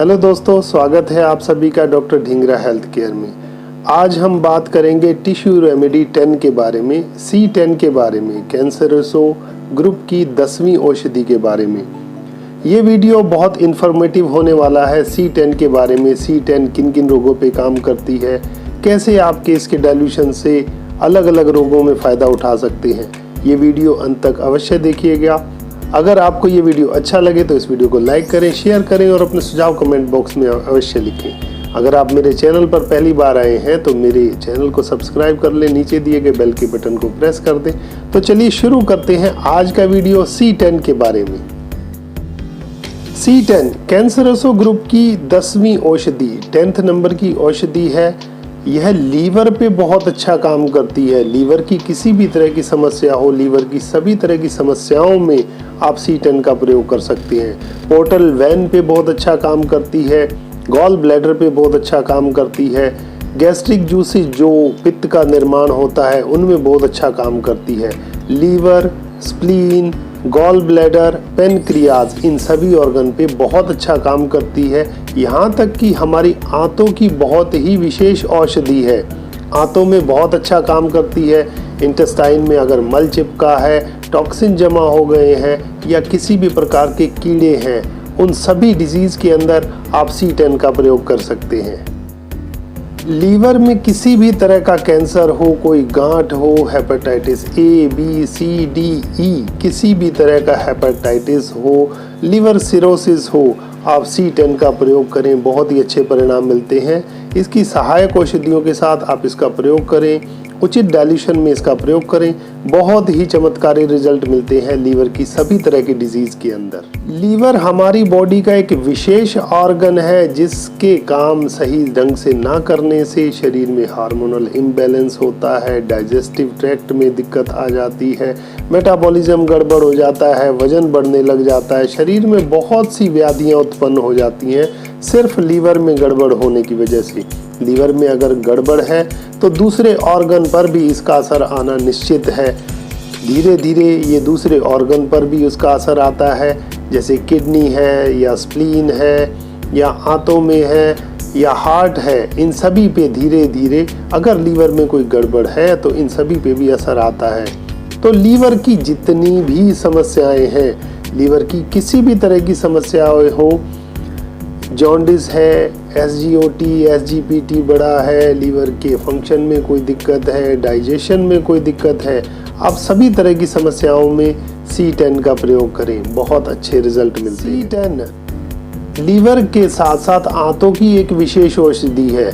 Hello दोस्तों, स्वागत है आप सभी का डॉक्टर ढींगरा हेल्थ केयर में। आज हम बात करेंगे टिश्यू रेमेडी 10 के बारे में, C10 के बारे में, कैंसरसो ग्रुप की 10वीं औषधि के बारे में। ये वीडियो बहुत इन्फॉर्मेटिव होने वाला है C10 के बारे में। C10 किन किन रोगों पे काम करती है, कैसे आपके इसके डाइल्यूशन से अलग अलग रोगों में फ़ायदा उठा सकते हैं। ये वीडियो अंत तक अवश्य देखिएगा। अगर आपको ये वीडियो अच्छा लगे तो इस वीडियो को लाइक करें, शेयर करें और अपने सुझाव कमेंट बॉक्स में अवश्य लिखें। अगर आप मेरे चैनल पर पहली बार आए हैं तो मेरे चैनल को सब्सक्राइब कर लें, नीचे दिए गए बेल के बटन को प्रेस कर दें। तो चलिए शुरू करते हैं आज का वीडियो C10 के बारे में। C10 कैंसरसो ग्रुप की 10वीं औषधि, 10th नंबर की औषधि है। यह लीवर पे बहुत अच्छा काम करती है। लीवर की किसी भी तरह की समस्या हो, लीवर की सभी तरह की समस्याओं में आप C10 का प्रयोग कर सकते हैं। पोर्टल वेन पे बहुत अच्छा काम करती है, गॉल ब्लैडर पे बहुत अच्छा काम करती है, गैस्ट्रिक जूसेस जो पित्त का निर्माण होता है उनमें बहुत अच्छा काम करती है। Liver, spleen, gall bladder, pancreas, इन सभी ऑर्गन पे बहुत अच्छा काम करती है। यहाँ तक कि हमारी आंतों की बहुत ही विशेष औषधि है। आंतों में बहुत अच्छा काम करती है। इंटेस्टाइन में अगर मल चिपका है, टॉक्सिन जमा हो गए हैं या किसी भी प्रकार के कीड़े हैं, उन सभी डिजीज के अंदर आप C10 का प्रयोग कर सकते हैं। लीवर में किसी भी तरह का कैंसर हो, कोई गांठ हो, hepatitis A, B, C, D, E, किसी भी तरह का हेपेटाइटिस हो, लिवर सिरोसिस हो, आप C10 का प्रयोग करें, बहुत ही अच्छे परिणाम मिलते हैं। इसकी सहायक औषधियों के साथ आप इसका प्रयोग करें, उचित डाइल्यूशन में इसका प्रयोग करें, बहुत ही चमत्कारी रिजल्ट मिलते हैं लीवर की सभी तरह की डिजीज के अंदर। लीवर हमारी बॉडी का एक विशेष ऑर्गन है जिसके काम सही ढंग से ना करने से शरीर में हार्मोनल इम्बैलेंस होता है, डाइजेस्टिव ट्रैक्ट में दिक्कत आ जाती है, मेटाबॉलिज्म गड़बड़ हो जाता है, वजन बढ़ने लग जाता है, शरीर में बहुत सी व्याधियां उत्पन्न हो जाती हैं सिर्फ लीवर में गड़बड़ होने की वजह से। लीवर में अगर गड़बड़ है तो दूसरे ऑर्गन पर भी इसका असर आना निश्चित है। धीरे धीरे ये दूसरे ऑर्गन पर भी उसका असर आता है, जैसे किडनी है या स्प्लीन है या आंतों में है या हार्ट है। इन सभी पे धीरे धीरे अगर लीवर में कोई गड़बड़ है तो इन सभी पे भी असर आता है। तो लीवर की जितनी भी समस्याएं हैं, लीवर की किसी भी तरह की समस्याएं हो, जॉन्डिस है, SGOT, SGPT बढ़ा है, लीवर के फंक्शन में कोई दिक्कत है, डाइजेशन में कोई दिक्कत है, आप सभी तरह की समस्याओं में C10 का प्रयोग करें, बहुत अच्छे रिजल्ट मिलते हैं। C10 लीवर के साथ साथ आंतों की एक विशेष औषधि है।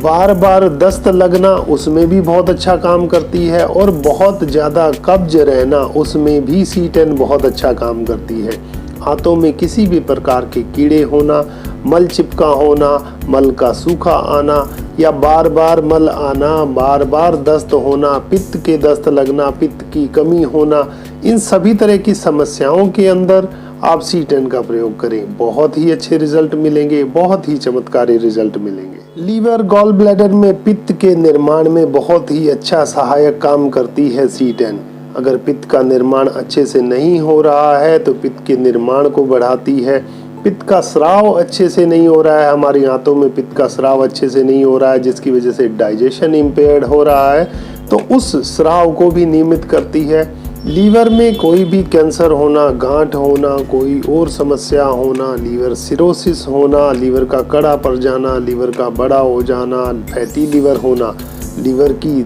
बार बार दस्त लगना उसमें भी बहुत अच्छा काम करती है और बहुत ज़्यादा कब्ज रहना उसमें भी C10 बहुत अच्छा काम करती है। आंतों में किसी भी प्रकार के कीड़े होना, मल चिपका होना, मल का सूखा आना या बार बार मल आना, बार बार दस्त होना, पित्त के दस्त लगना, पित्त की कमी होना, इन सभी तरह की समस्याओं के अंदर आप C10 का प्रयोग करें, बहुत ही अच्छे रिजल्ट मिलेंगे, बहुत ही चमत्कारी रिजल्ट मिलेंगे। लीवर, गॉल ब्लैडर में पित्त के निर्माण में बहुत ही अच्छा सहायक काम करती है C10। अगर पित्त का निर्माण अच्छे से नहीं हो रहा है तो पित्त के निर्माण को बढ़ाती है। पित्त का स्राव अच्छे से नहीं हो रहा है, हमारी आंतों में पित्त का स्राव अच्छे से नहीं हो रहा है जिसकी वजह से डाइजेशन इम्पेयर्ड हो रहा है, तो उस स्राव को भी नियमित करती है। लीवर में कोई भी कैंसर होना, गांठ होना, कोई और समस्या होना, लीवर सिरोसिस होना, लीवर का कड़ा पड़ जाना, लीवर का बड़ा हो जाना, फैटी लीवर होना, लीवर की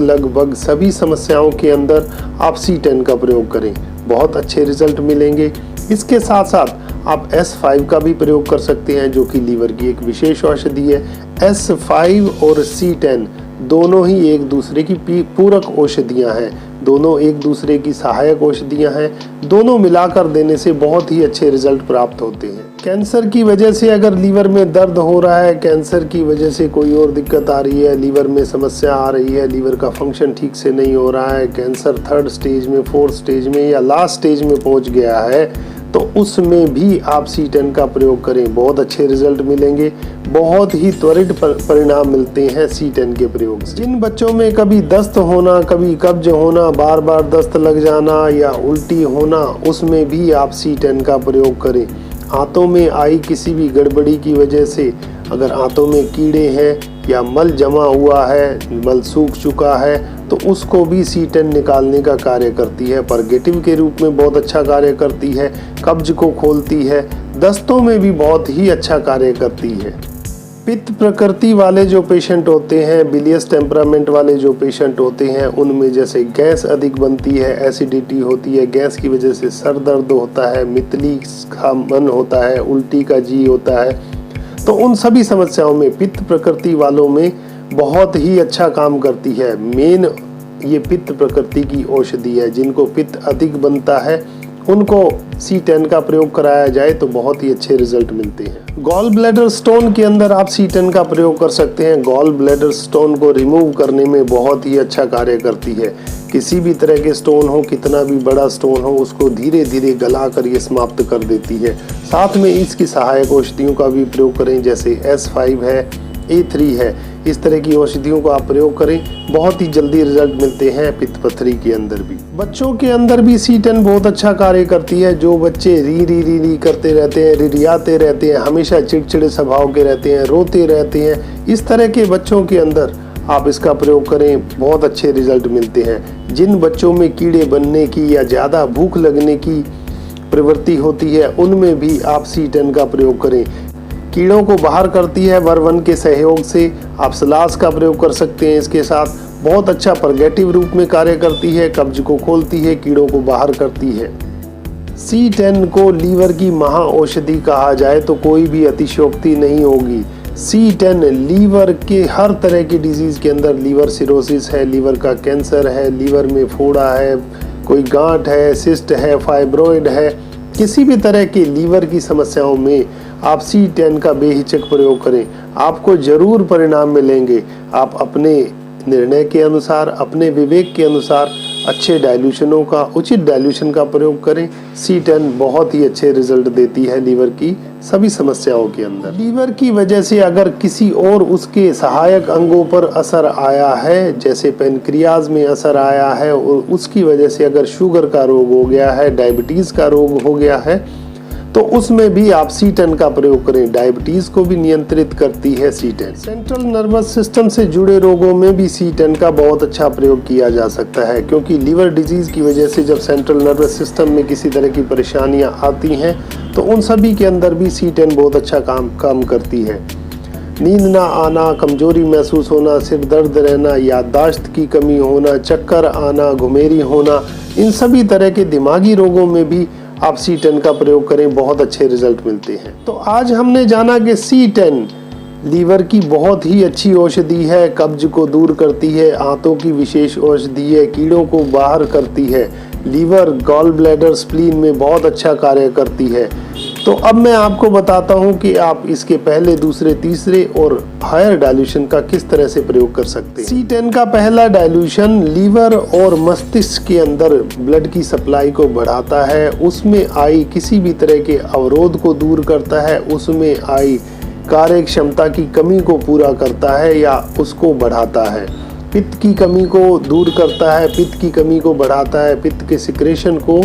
लगभग सभी समस्याओं के अंदर आप C10 का प्रयोग करें, बहुत अच्छे रिजल्ट मिलेंगे। इसके साथ साथ आप S5 का भी प्रयोग कर सकते हैं जो कि लीवर की एक विशेष औषधि है। S5 और C10 दोनों ही एक दूसरे की पूरक औषधियां हैं, दोनों एक दूसरे की सहायक औषधियां हैं, दोनों मिलाकर देने से बहुत ही अच्छे रिजल्ट प्राप्त होते हैं। कैंसर की वजह से अगर लीवर में दर्द हो रहा है, कैंसर की वजह से कोई और दिक्कत आ रही है, लीवर में समस्या आ रही है, लीवर का फंक्शन ठीक से नहीं हो रहा है, कैंसर 3rd स्टेज में, 4th स्टेज में या लास्ट स्टेज में पहुंच गया है, तो उसमें भी आप C10 का प्रयोग करें, बहुत अच्छे रिजल्ट मिलेंगे, बहुत ही त्वरित परिणाम मिलते हैं C10 के प्रयोग से। जिन बच्चों में कभी दस्त होना, कभी कब्ज होना, बार बार दस्त लग जाना या उल्टी होना, उसमें भी आप C10 का प्रयोग करें। आंतों में आई किसी भी गड़बड़ी की वजह से अगर आंतों में कीड़े हैं या मल जमा हुआ है, मल सूख चुका है, तो उसको भी C10 निकालने का कार्य करती है। परगेटिव के रूप में बहुत अच्छा कार्य करती है, कब्ज को खोलती है, दस्तों में भी बहुत ही अच्छा कार्य करती है। पित्त प्रकृति वाले जो पेशेंट होते हैं, बिलियस टेम्परामेंट वाले जो पेशेंट होते हैं, उनमें जैसे गैस अधिक बनती है, एसिडिटी होती है, गैस की वजह से सर दर्द होता है, मितली का मन होता है, उल्टी का जी होता है, तो उन सभी समस्याओं में पित्त प्रकृति वालों में बहुत ही अच्छा काम करती है। मेन ये पित्त प्रकृति की औषधि है। जिनको पित्त अधिक बनता है उनको C10 का प्रयोग कराया जाए तो बहुत ही अच्छे रिजल्ट मिलते हैं। गॉल ब्लैडर स्टोन के अंदर आप C10 का प्रयोग कर सकते हैं। गॉल ब्लैडर स्टोन को रिमूव करने में बहुत ही अच्छा कार्य करती है। किसी भी तरह के स्टोन हो, कितना भी बड़ा स्टोन हो, उसको धीरे धीरे गला कर ये समाप्त कर देती है। साथ में इसकी सहायक औषधियों का भी प्रयोग करें, जैसे S5 है, A3 है, इस तरह की औषधियों को आप प्रयोग करें, बहुत ही जल्दी रिजल्ट मिलते हैं पित्त पथरी के अंदर भी। बच्चों के अंदर भी C10 बहुत अच्छा कार्य करती है। जो बच्चे री करते रहते हैं, रिरियाते रहते हैं, हमेशा चिड़चिड़े स्वभाव के रहते हैं, रोते रहते हैं, इस तरह के बच्चों के अंदर आप इसका प्रयोग करें, बहुत अच्छे रिजल्ट मिलते हैं। जिन बच्चों में कीड़े बनने की या ज़्यादा भूख लगने की प्रवृत्ति होती है, उनमें भी आप C10 का प्रयोग करें। कीड़ों को बाहर करती है वर्वन के सहयोग से। आप सलास का प्रयोग कर सकते हैं इसके साथ। बहुत अच्छा परगेटिव रूप में कार्य करती है, कब्ज को खोलती है, कीड़ों को बाहर करती है। C10 को लीवर की महा औषधि कहा जाए तो कोई भी अतिशयोक्ति नहीं होगी। C10 लीवर के हर तरह की डिजीज के अंदर, लीवर सिरोसिस है, लीवर का कैंसर है, लीवर में फोड़ा है, कोई गांठ है, सिस्ट है, फाइब्रॉइड है, किसी भी तरह की लीवर की समस्याओं में आप C10 का बेहिचक प्रयोग करें, आपको जरूर परिणाम मिलेंगे। आप अपने निर्णय के अनुसार, अपने विवेक के अनुसार अच्छे डाइल्यूशनों का, उचित डाइल्यूशन का प्रयोग करें। C10 बहुत ही अच्छे रिजल्ट देती है लीवर की सभी समस्याओं के अंदर। लीवर की वजह से अगर किसी और उसके सहायक अंगों पर असर आया है, जैसे पेनक्रियाज में असर आया है और उसकी वजह से अगर शुगर का रोग हो गया है, डायबिटीज का रोग हो गया है, तो उसमें भी आप C10 का प्रयोग करें। डायबिटीज को भी नियंत्रित करती है C10। सेंट्रल नर्वस सिस्टम से जुड़े रोगों में भी C10 का बहुत अच्छा प्रयोग किया जा सकता है, क्योंकि लीवर डिजीज की वजह से जब सेंट्रल नर्वस सिस्टम में किसी तरह की परेशानियां आती हैं तो उन सभी के अंदर भी C10 बहुत अच्छा काम करती है। नींद ना आना, कमजोरी महसूस होना, सिर दर्द रहना, याददाश्त की कमी होना, चक्कर आना, घुमेरी होना, इन सभी तरह के दिमागी रोगों में भी आप C10 का प्रयोग करें, बहुत अच्छे रिजल्ट मिलते हैं। तो आज हमने जाना कि C10 लीवर की बहुत ही अच्छी औषधि है, कब्ज को दूर करती है, आंतों की विशेष औषधि है, कीड़ों को बाहर करती है, लीवर, गॉल ब्लैडर, स्प्लीन में बहुत अच्छा कार्य करती है। तो अब मैं आपको बताता हूं कि आप इसके पहले, दूसरे, तीसरे और हायर डाइल्यूशन का किस तरह से प्रयोग कर सकते हैं। C10 का पहला डाइल्यूशन लीवर और मस्तिष्क के अंदर ब्लड की सप्लाई को बढ़ाता है, उसमें आई किसी भी तरह के अवरोध को दूर करता है, उसमें आई कार्य क्षमता की कमी को पूरा करता है या उसको बढ़ाता है, पित्त की कमी को दूर करता है, पित्त की कमी को बढ़ाता है, पित्त के सिक्रेशन को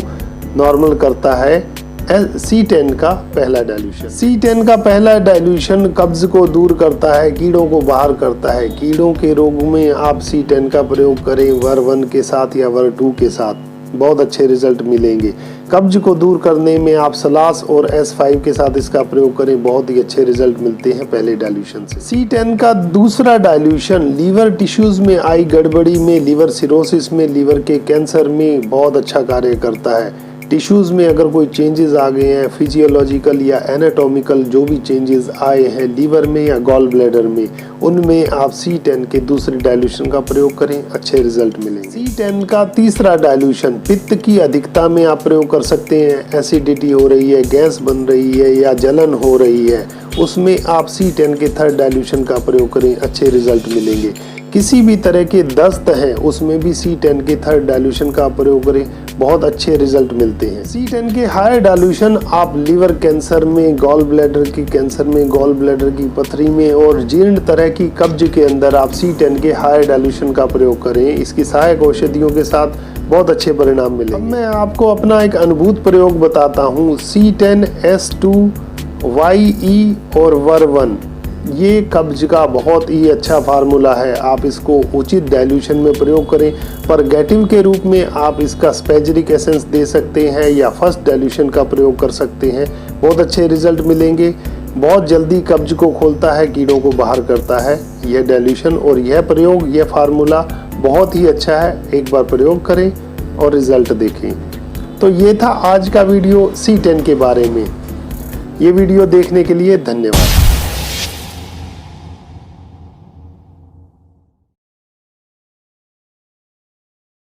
नॉर्मल करता है। C10 का पहला डाइल्यूशन। C10 का पहला डाइल्यूशन कब्ज को दूर करता है, कीड़ों को बाहर करता है। कीड़ों के रोग में आप C10 का प्रयोग करें वर 1 के साथ या वर 2 के साथ, बहुत अच्छे रिजल्ट मिलेंगे। कब्ज को दूर करने में आप सलास और S5 के साथ इसका प्रयोग करें, बहुत ही अच्छे रिजल्ट मिलते हैं पहले डाइल्यूशन से। C10 का दूसरा डाइल्यूशन लीवर टिश्यूज में आई गड़बड़ी में, लीवर सिरोसिस में, लीवर के कैंसर में बहुत अच्छा कार्य करता है। टिश्यूज में अगर कोई चेंजेस आ गए हैं, फिजियोलॉजिकल या एनाटॉमिकल जो भी चेंजेस आए हैं लीवर में या गॉल ब्लैडर में, उनमें आप C10 के दूसरे डाइल्यूशन का प्रयोग करें, अच्छे रिजल्ट मिलेंगे। C10 का तीसरा डाइल्यूशन पित्त की अधिकता में आप प्रयोग कर सकते हैं। एसिडिटी हो रही है, गैस बन रही है या जलन हो रही है, उसमें आप C10 के थर्ड डाइल्यूशन का प्रयोग करें, अच्छे रिजल्ट मिलेंगे। किसी भी तरह के दस्त हैं, उसमें भी C10 के थर्ड डाइल्यूशन का प्रयोग करें, बहुत अच्छे रिजल्ट मिलते हैं। C10 के हायर डाइल्यूशन आप लीवर कैंसर में, गॉल ब्लैडर की कैंसर में, गॉल ब्लैडर की पथरी में और जीर्ण तरह की कब्ज के अंदर आप C10 के हायर डाइल्यूशन का प्रयोग करें। इसकी सहायक औषधियों के साथ बहुत अच्छे परिणाम मिलेंगे। अब मैं आपको अपना एक अनुभूत प्रयोग बताता हूँ। मैं आपको अपना एक अनुभूत प्रयोग बताता हूँ। C10S2YE और वर्वन, ये कब्ज का बहुत ही अच्छा फार्मूला है। आप इसको उचित डाइल्यूशन में प्रयोग करें। परगेटिव के रूप में आप इसका स्पेजरिक एसेंस दे सकते हैं या फर्स्ट डाइल्यूशन का प्रयोग कर सकते हैं। बहुत अच्छे रिजल्ट मिलेंगे। बहुत जल्दी कब्ज को खोलता है, कीड़ों को बाहर करता है यह डाइल्यूशन। और यह प्रयोग, यह फार्मूला बहुत ही अच्छा है। एक बार प्रयोग करें और रिजल्ट देखें। तो ये था आज का वीडियो C10 के बारे में। ये वीडियो देखने के लिए धन्यवाद।